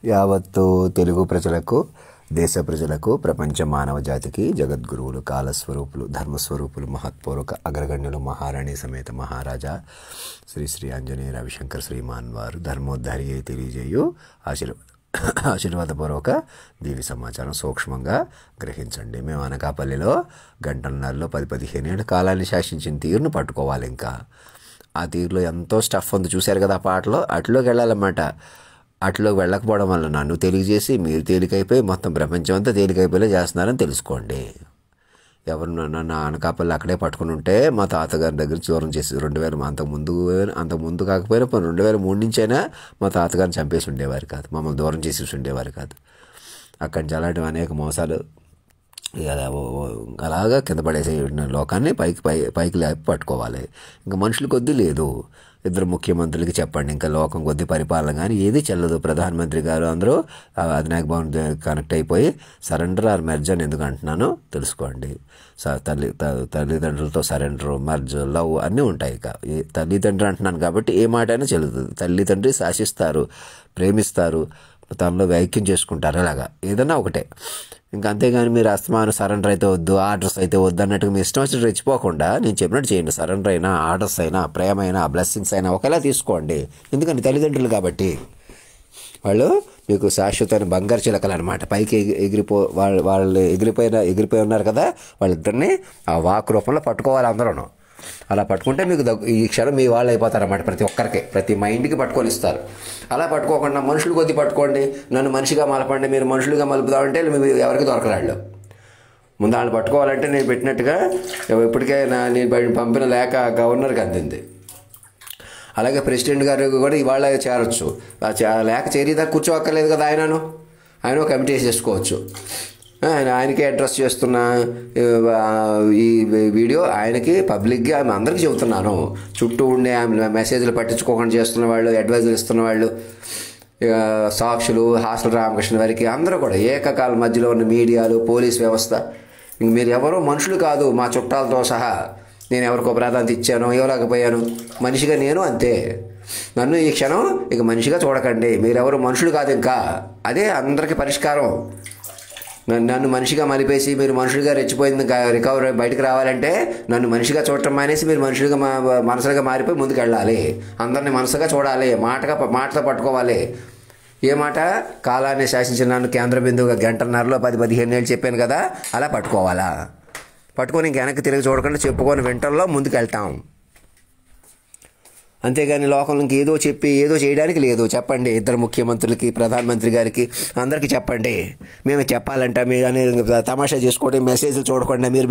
యావత్తు తెలుగు ప్రజలకు, దేశ ప్రజలకు, ప్రపంచ మానవ జాతికి జగద్గురువులు, కాలస్వరూపులు, ధర్మస్వరూపులు, మహత్పూర్వక అగ్రగణ్యులు, మహారాణి సమేత మహారాజా శ్రీ శ్రీ ఆంజనేయ రవిశంకర్ శ్రీమాన్ వారు ధర్మోద్ధారి అయి తెలియజేయు ఆశీర్వాదపూర్వక దీవి సమాచారం సూక్ష్మంగా గ్రహించండి. మేము అనకాపల్లిలో గంటన్నరలో 10-15 ఏళ్ళ కాలాన్ని శాసించిన తీరును పట్టుకోవాలి. ఇంకా ఆ తీరులో ఎంతో స్టఫ్ ఉంది, చూశారు కదా ఆ పాటలో. అట్లోకి వెళ్ళాలన్నమాట. అట్లోకి వెళ్ళకపోవడం వల్ల నన్ను తెలియజేసి మీరు తేలికైపోయి మొత్తం ప్రపంచం అంతా తేలికైపోయేలా చేస్తున్నారని తెలుసుకోండి. ఎవరు నన్ను అనకాపల్లి అక్కడే పట్టుకుని ఉంటే మా తాతగారి దగ్గర దూరం చేసి 2000 అంతకుముందు కాకపోయినా 2003 నుంచైనా మా తాతగారిని చంపేసి ఉండేవారు కాదు, మమ్మల్ని దూరం చేసి ఉండేవారు కాదు. అక్కడి నుంచి అలాంటివి అనేక మోసాలు అలాగా కింద పడేసే లోకాన్ని పైకి లేపి పట్టుకోవాలి. ఇంకా మనుషుల కొద్దీ లేదు. ఇద్దరు ముఖ్యమంత్రులకి చెప్పండి, ఇంకా లోకం కొద్ది పరిపాలన కానీ ఏది చెల్లదు. ప్రధానమంత్రి గారు అందరూ అధినాయక భవన్ కనెక్ట్ అయిపోయి సరెండర్ ఆర్ మెర్జ్ అని ఎందుకు అంటున్నానో తెలుసుకోండి. తల్లిదండ్రులతో సరెండర్, మెర్జ్, లవ్ అన్నీ ఉంటాయి. ఇక తల్లిదండ్రులు అంటున్నాను కాబట్టి ఏ మాట అయినా చెల్లుతుంది. తల్లిదండ్రి శాసిస్తారు, ప్రేమిస్తారు, తనలో ఐక్యం చేసుకుంటారు. అలాగా ఏదన్నా ఒకటే. ఇంకా అంతేగాని మీరు అస్తమానం సరెండర్ అయితే వద్దు, ఆర్డర్స్ అయితే వద్దు అన్నట్టుగా మీ ఇష్టం వచ్చినట్టు రెచ్చిపోకుండా నేను చెప్పినట్టు చేయండి. సరెండర్ అయినా, ఆర్డర్స్ అయినా, ప్రేమ అయినా, బ్లెస్సింగ్స్ అయినా ఒకేలా తీసుకోండి. ఎందుకంటే తల్లిదండ్రులు కాబట్టి వాళ్ళు మీకు శాశ్వతమైన బంగారు చిలకలు అనమాట. పైకి వాళ్ళు ఎగిరిపోయి ఉన్నారు కదా, వాళ్ళిద్దరిని ఆ వాక్ రూపంలో పట్టుకోవాలి అందరూ. అలా పట్టుకుంటే మీకు ఈ క్షణం మీ వాళ్ళు అయిపోతారన్నమాట. ప్రతి ఒక్కరికి, ప్రతి మైండ్కి పట్టుకొని ఇస్తారు. అలా పట్టుకోకుండా మనుషులు కొద్ది పట్టుకోండి. నన్ను మనిషిగా మలపండి, మీరు మనుషులుగా మలుపుదామంటే ఎవరికి దొరకరాళ్ళు. ముందు వాళ్ళు పట్టుకోవాలంటే నేను పెట్టినట్టుగా ఇప్పటికే నేను పంపిన లేఖ గవర్నర్కి అందింది. అలాగే ప్రెసిడెంట్ గారు కూడా ఇవాళ చేరొచ్చు. లేఖ చేరేదాకా కూర్చోక్కర్లేదు కదా. ఆయన కమిటీ చేసుకోవచ్చు. ఆయనకే అడ్రస్ చేస్తున్న ఈ వీడియో ఆయనకి పబ్లిక్గా అందరికీ చెబుతున్నాను. చుట్టూ ఉండే మెసేజ్లు పట్టించుకోకుండా చేస్తున్న వాళ్ళు, అడ్వైజులు ఇస్తున్న వాళ్ళు, సాక్షులు, హాస్టల్ రామకృష్ణ వారికి అందరూ కూడా ఏకకాల మధ్యలో ఉన్న మీడియాలు, పోలీస్ వ్యవస్థ, మీరు ఎవరో మనుషులు కాదు. మా చుట్టాలతో సహా నేను ఎవరికో ప్రాధాన్యత ఇచ్చాను, ఇవ్వలేకపోయాను. మనిషిగా నేను అంతే. నన్ను ఈ క్షణం ఇక మనిషిగా చూడకండి. మీరెవరు మనుషులు కాదు. ఇంకా అదే అందరికీ పరిష్కారం. నన్ను మనిషిగా మలిపేసి మీరు మనుషులుగా రెచ్చిపోయింది రికవర్ బయటకు రావాలంటే నన్ను మనిషిగా చూడటం మానేసి మీరు మనుషులుగా మనసులుగా మారిపోయి ముందుకు వెళ్ళాలి. అందరినీ మనసుగా చూడాలి, మాటతో పట్టుకోవాలి. ఏ మాట? కాలాన్ని శాసించిన నన్ను కేంద్ర బిందువుగా గంటన్నరలో 10-15 ఏళ్ళు చెప్పాను కదా, అలా పట్టుకోవాలా. పట్టుకొని ఇంక వెనక్కి తిరిగి చూడకుండా చెప్పుకొని వెంటల్లో ముందుకు వెళ్తాం. అంతేగాని లోకంలో ఇంకేదో చెప్పి ఏదో చేయడానికి లేదు. చెప్పండి ఇద్దరు ముఖ్యమంత్రులకి, ప్రధానమంత్రి గారికి అందరికీ చెప్పండి. మేము చెప్పాలంటే మీరు అనేది తమాషా చేసుకోండి, మెసేజ్లు చూడకుండా మీరు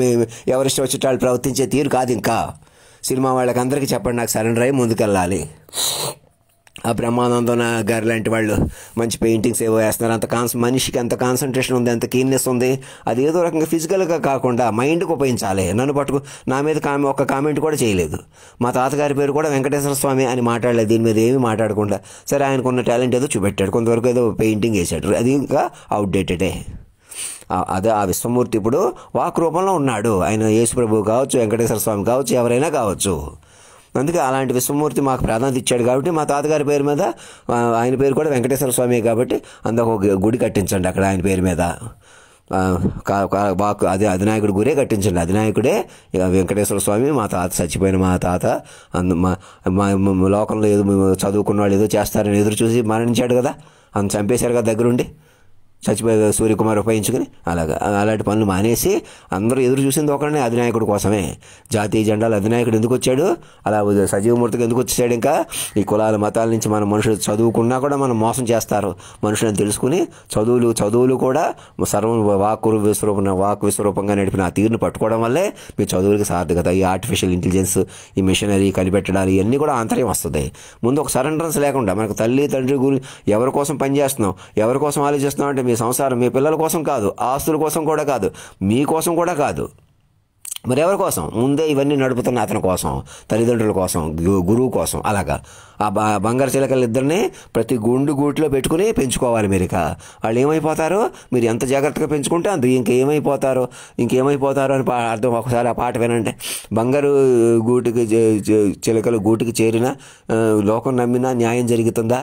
ఎవరిష్టం వచ్చేట వాళ్ళు ప్రవర్తించే తీరు కాదు. ఇంకా సినిమా వాళ్ళకి అందరికీ చెప్పండి, నాకు సరెండర్ అయ్యి ముందుకెళ్ళాలి. ఆ బ్రహ్మానందం గారు లాంటి వాళ్ళు మంచి పెయింటింగ్స్ ఏవో వేస్తున్నారు. మనిషికి ఎంత కాన్సన్ట్రేషన్ ఉంది, ఎంత కీన్నెస్ ఉంది. అది ఏదో రకంగా ఫిజికల్గా కాకుండా మైండ్కి ఉపయోగించాలి. నన్ను నా మీద ఒక్క కామెంట్ కూడా చేయలేదు. మా తాతగారి పేరు కూడా వెంకటేశ్వర స్వామి అని మాట్లాడలేదు. దీని మీద ఏమీ మాట్లాడకుండా సరే ఆయనకున్న టాలెంట్ ఏదో చూపెట్టాడు, కొంతవరకు ఏదో పెయింటింగ్ వేసాడు. అది ఇంకా అవుట్డేటెడే. అదే ఆ విశ్వమూర్తి ఇప్పుడు వాక్ రూపంలో ఉన్నాడు. ఆయన యేసుప్రభువు కావచ్చు, వెంకటేశ్వర స్వామి కావచ్చు, ఎవరైనా కావచ్చు. అందుకే అలాంటి విశ్వమూర్తి మాకు ప్రాధాన్యత ఇచ్చాడు కాబట్టి మా తాతగారి పేరు మీద, ఆయన పేరు కూడా వెంకటేశ్వర స్వామి కాబట్టి అందుకు ఒక గుడి కట్టించండి అక్కడ ఆయన పేరు మీద. అదే అధినాయకుడి గురే కట్టించండి. అధినాయకుడే వెంకటేశ్వర స్వామి. మా తాత చచ్చిపోయిన మా తాత లోకంలో ఏదో చదువుకున్న వాళ్ళు ఏదో చేస్తారని ఎదురు చూసి మరణించాడు కదా, అంత చంపేశారు కదా దగ్గరుండి. చచ్చిపోయి సూర్యకుమార్ ఉపయోగించుకుని అలాంటి పనులు మానేసి అందరూ ఎదురు చూసింది ఒకరినే, అధినాయకుడి కోసమే. జాతీయ జెండాలు అధినాయకుడు ఎందుకు వచ్చాడు, అలా సజీవమూర్తికి ఎందుకు వచ్చాడు. ఇంకా ఈ కులాల మతాల నుంచి మన మనుషులు చదువుకున్నా కూడా మనం మోసం చేస్తారు. మనుషులను తెలుసుకుని చదువులు కూడా సర్వం వాక్ విశ్వరూపంగా నడిపిన ఆ తీరును పట్టుకోవడం వల్లే మీ చదువులకి సార్థకత. ఈ ఆర్టిఫిషియల్ ఇంటెలిజెన్స్, ఈ మిషనరీ కనిపెట్టడాలు ఇవన్నీ కూడా ఆంతర్యం వస్తుంది. ముందు ఒక సరెండరెన్స్ లేకుండా మనకు తల్లి తండ్రి గురి ఎవరి కోసం పనిచేస్తున్నాం, ఎవరి కోసం ఆలోచిస్తున్నాం అంటే మీ సంసారం, మీ పిల్లల కోసం కాదు, ఆస్తుల కోసం కూడా కాదు, మీకోసం కూడా కాదు, మరి ఎవరి కోసం? ముందే ఇవన్నీ నడుపుతున్న అతని కోసం, తల్లిదండ్రుల కోసం, గురువు కోసం. అలాగా ఆ బంగారు చిలకలు ఇద్దరిని ప్రతి గూటిలో పెట్టుకుని పెంచుకోవాలి. మీరు ఇక వాళ్ళు ఏమైపోతారో మీరు ఎంత జాగ్రత్తగా పెంచుకుంటే అంత ఇంకేమైపోతారో అని అర్థం. ఒకసారి ఆ పాట వినండి. బంగారు చిలకలు గూటికి చేరిన లోకం నమ్మినా న్యాయం జరుగుతుందా?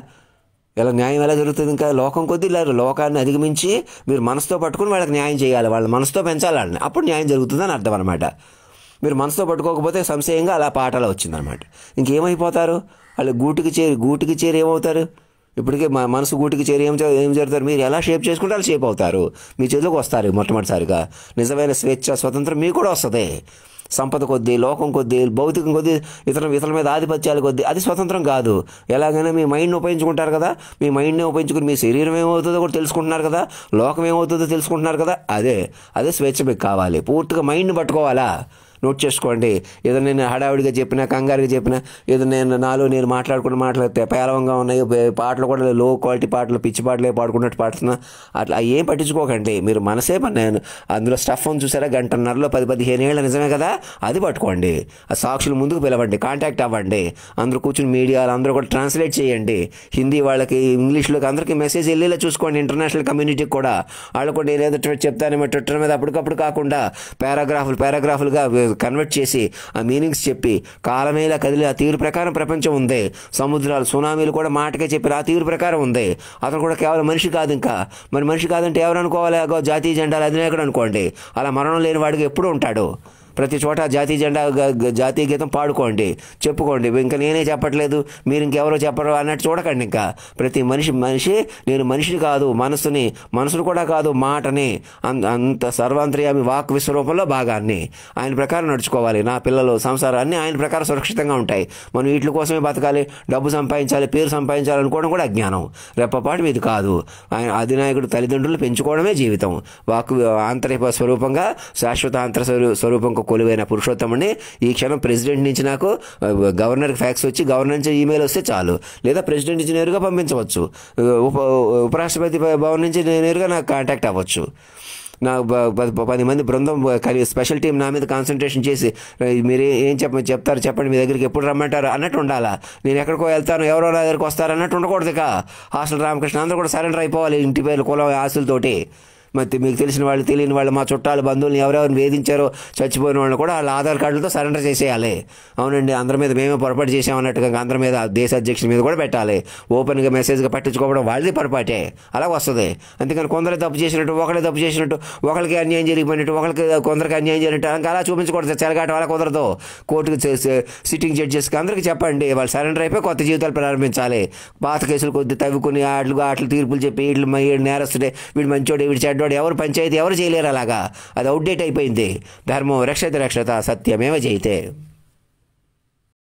ఇలా న్యాయం ఎలా జరుగుతుంది? ఇంకా లోకం కొద్దీ లోకాన్ని అధిగమించి మీరు మనసుతో పట్టుకుని వాళ్ళకి న్యాయం చేయాలి, వాళ్ళ మనసుతో పెంచాలి వాళ్ళని, అప్పుడు న్యాయం జరుగుతుందని అర్థం అనమాట. మీరు మనసుతో పట్టుకోకపోతే సంశయంగా అలా పాటలో వచ్చిందనమాట. ఇంకేమైపోతారు? వాళ్ళు గూటికి చేరి ఏమవుతారు? ఇప్పటికే మనసు గూటికి చేరి ఏం జరుగుతారు? మీరు ఎలా షేప్ చేసుకుంటే వాళ్ళు షేప్ అవుతారు, మీ చేతిలోకి వస్తారు. మొట్టమొదటిసారిగా నిజమైన స్వేచ్ఛ స్వతంత్రం మీకు కూడా వస్తుంది. సంపద కొద్దీ, లోకం కొద్దీ, భౌతికం కొద్దీ, ఇతరుల మీద ఆధిపత్యాల కొద్దీ అది స్వతంత్రం కాదు. ఎలాగైనా మీ మైండ్ని ఉపయోగించుకుంటారు కదా, మీ మైండ్ని ఉపయోగించుకుని మీ శరీరం ఏమవుతుందో కూడా తెలుసుకుంటున్నారు కదా, లోకం ఏమవుతుందో తెలుసుకుంటున్నారు కదా, అదే స్వేచ్ఛ మీకు కావాలి. పూర్తిగా మైండ్ని పట్టుకోవాలా? నోట్ చేసుకోండి. ఏదో నేను హడావిడిగా చెప్పినా, కంగారుగా చెప్పినా, ఏదో నేను మాట్లాడితే పేలవంగా ఉన్నాయి, పాటలు కూడా లో క్వాలిటీ పాటలు, పిచ్చి పాటలే పాడుకున్నట్టు పాడుతున్నా, అట్లా ఏం పట్టించుకోకండి. మీరు మనసే నేను అందులో స్టఫ్ అని చూసారా, 1.5 గంటలో 10-15 ఏళ్ళ నిజమే కదా, అది పట్టుకోండి. ఆ సాక్షులు ముందుకు పిలవండి, కాంటాక్ట్ అవ్వండి. అందరూ కూర్చుని మీడియాలు అందరూ కూడా ట్రాన్స్లేట్ చేయండి. హిందీ వాళ్ళకి, ఇంగ్లీష్లోకి అందరికీ మెసేజ్ వెళ్ళేలా చూసుకోండి. ఇంటర్నేషనల్ కమ్యూనిటీకి కూడా వాళ్ళు కూడా నేనేదో చెప్తానేమో ట్విట్టర్ మీద అప్పటికప్పుడు కాకుండా పారాగ్రాఫులుగా కన్వర్ట్ చేసి ఆ మీనింగ్స్ చెప్పి, కాలమేలా కదిలి ఆ తీరు ప్రకారం ప్రపంచం ఉంది. సముద్రాలు, సునామీలు కూడా మాటకే చెప్పి ఆ తీరు ప్రకారం ఉంది. అతను కూడా కేవలం మనిషి కాదు. ఇంకా మరి మనిషి కాదంటే ఎవరు అనుకోవాలి? జాతీయ జెండాలు అధినాయకుడు అనుకోండి. అలా మరణం లేని వాడికి ఎప్పుడూ ఉంటాడు. ప్రతి చోట జాతీయ జెండా, జాతీయ గీతం పాడుకోండి, చెప్పుకోండి. ఇంకా నేనే చెప్పట్లేదు, మీరు ఇంకెవరో చెప్పరు అన్నట్టు చూడకండి. ఇంకా ప్రతి మనిషి నేను మనిషిని కాదు, మనసును కూడా కాదు, మాటని, అంత సర్వాంతర్యామి వాక్ విశ్వరూపంలో భాగాన్ని. ఆయన ప్రకారం నడుచుకోవాలి. నా పిల్లలు, సంసారం అన్నీ ఆయన ప్రకారం సురక్షితంగా ఉంటాయి. మనం వీటి కోసమే బతకాలి, డబ్బు సంపాదించాలి, పేరు సంపాదించాలి అనుకోవడం కూడా అజ్ఞానం, రెప్పపాటు ఇది కాదు. ఆయన అధినాయకుడు తల్లిదండ్రులు పెంచుకోవడమే జీవితం. వాక్ ఆంతరిక స్వరూపంగా, శాశ్వత ఆంతర స్వరూపంగా కొలువైన పురుషోత్తముని ఈ క్షణం ప్రెసిడెంట్ నుంచి నాకు గవర్నర్కి ఫ్యాక్స్ వచ్చి, గవర్నర్ నుంచి ఈమెయిల్ వస్తే చాలు, లేదా ప్రెసిడెంట్ నుంచి నేరుగా పంపించవచ్చు, ఉపరాష్ట్రపతి భవన్ నుంచి నేరుగా నాకు కాంటాక్ట్ అవ్వచ్చు. నాకు 10 మంది బృందం స్పెషల్ టీం నా మీద కాన్సన్ట్రేషన్ చేసి, మీరు ఏం చెప్తారు చెప్పండి, మీ దగ్గరికి ఎప్పుడు రమ్మంటారు అన్నట్టు ఉండాలా. నేను ఎక్కడికో వెళ్తాను, ఎవరో నా దగ్గరికి వస్తారు అన్నట్టు ఉండకూడదు. ఇక హాస్టల్ రామకృష్ణ అందరూ కూడా సరెండర్ అయిపోవాలి, ఇంటి పేరు, కులం, ఆస్తులతోటి. మరి మీకు తెలిసిన వాళ్ళు, తెలియని వాళ్ళు, మా చుట్టాలు, బంధువులను ఎవరెవరిని వేధించారో, చచ్చిపోయిన వాళ్ళు కూడా వాళ్ళ ఆధార్ కార్డులతో సరెండర్ చేసేయాలి. అవునండి, అందరి మీద మేమే పొరపాటు చేసామన్నట్టుగా అందరి మీద, దేశ అధ్యక్షుల మీద కూడా పెట్టాలి. ఓపెన్గా మెసేజ్గా పట్టించుకోవడం వాళ్ళది పొరపాటే, అలా వస్తుంది. అందుకని కొందరు తప్పు చేసినట్టు, ఒకళ్ళే తప్పు చేసినట్టు, ఒకరికి అన్యాయం జరిగిపోయినట్టు, కొందరికి అన్యాయం జరిగినట్టు ఇంకా అలా చూపించకూడదు. చెలగాట వాళ్ళ కుదరదు. కోర్టుకు సిట్టింగ్ జడ్జెస్కి అందరికీ చెప్పండి, వాళ్ళు సరెండర్ అయిపోయి కొత్త జీవితాలు ప్రారంభించాలి. పాత కేసులు కొద్ది తవ్వుకుని ఆటలు తీర్పులు చెప్పి వీళ్ళు నేరస్తుడే, వీడు మంచోడే, వీడు చెడ్డోడు, ఎవరు పంచాయతీ ఎవరు చేయలేరు. అలాగా అది అవుట్డేట్ అయిపోయింది. ధర్మం రక్షత సత్యమేవ జయితే.